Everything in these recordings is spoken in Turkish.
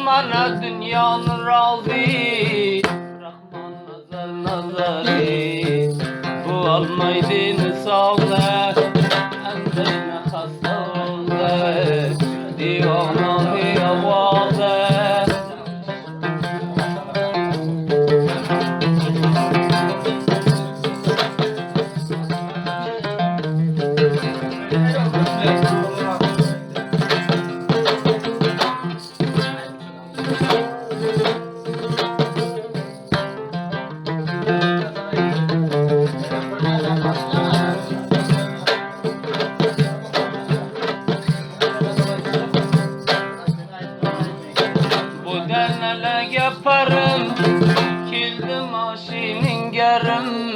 Mana dünyanın razı Rahman nazar nazarı Bu almaydığını sağla Endine hasta oldu Divanı yavadı yaparım kildi maşinin gerim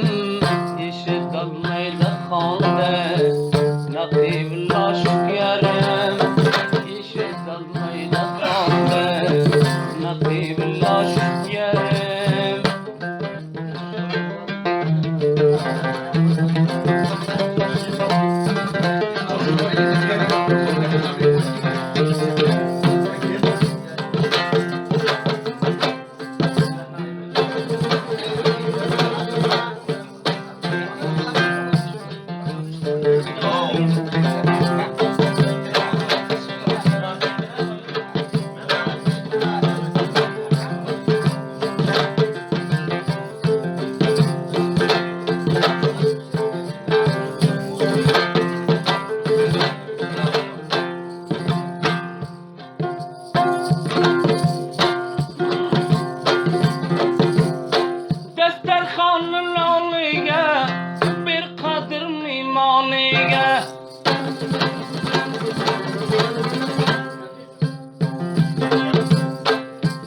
işi dalmaydı halde nakibla şükerim işi dalmaydı halde nakibla şükerim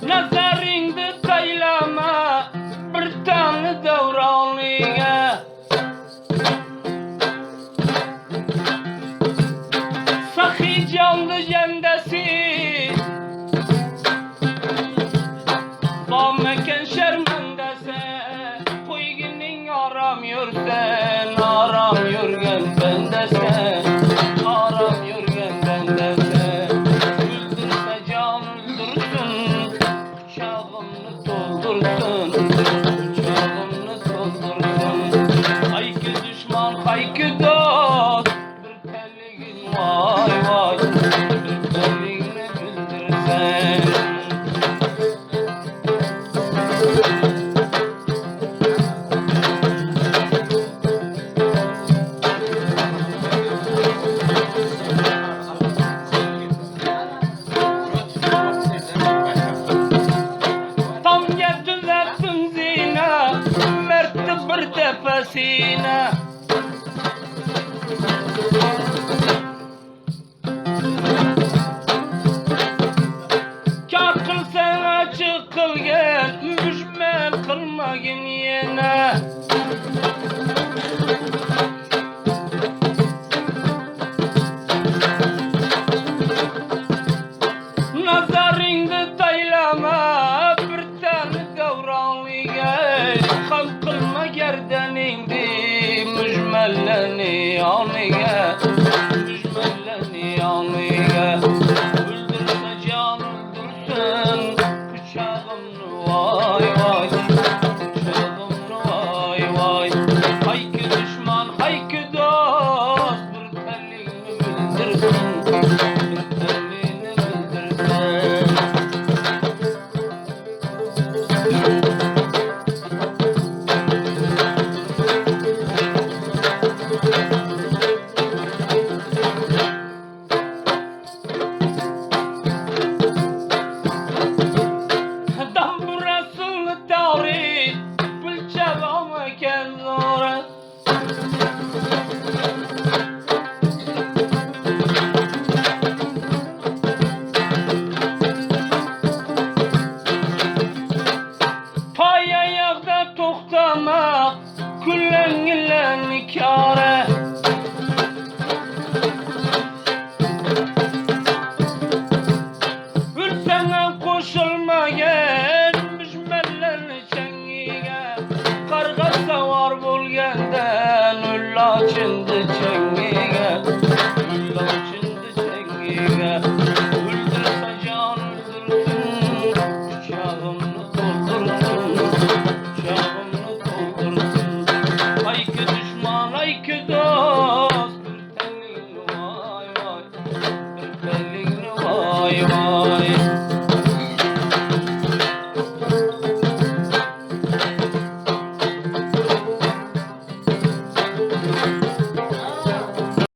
Nazarında taylama bir tane devranlıya Sahi canlı cendesi Bağmeken şermendese Koyginin aramıyor sen Aramıyor gel bendese Aramıyor gel bendese Öldürse can öldürsün Uçağımını doldursun Uçağımını doldursun Hayki düşman hayki dost Bir telliğin vay vay Bir telliğini bildirsen bir tepesine Kâr kılsan açık kıl gel Müşmel kılma yine Nazarında taylama Bir tane devranlı gel Kalk kılma gerdenindi Müjmelleni anıya Müjmelleni anıya Öldürse can öldürsün Uçağımını vay vay Uçağımını vay sevdiğine. Öldürse can öldürsün, uçağımı doldursun, uçağımı doldursun. Ay ki düşman ay ki dost, bir tenin vay vay.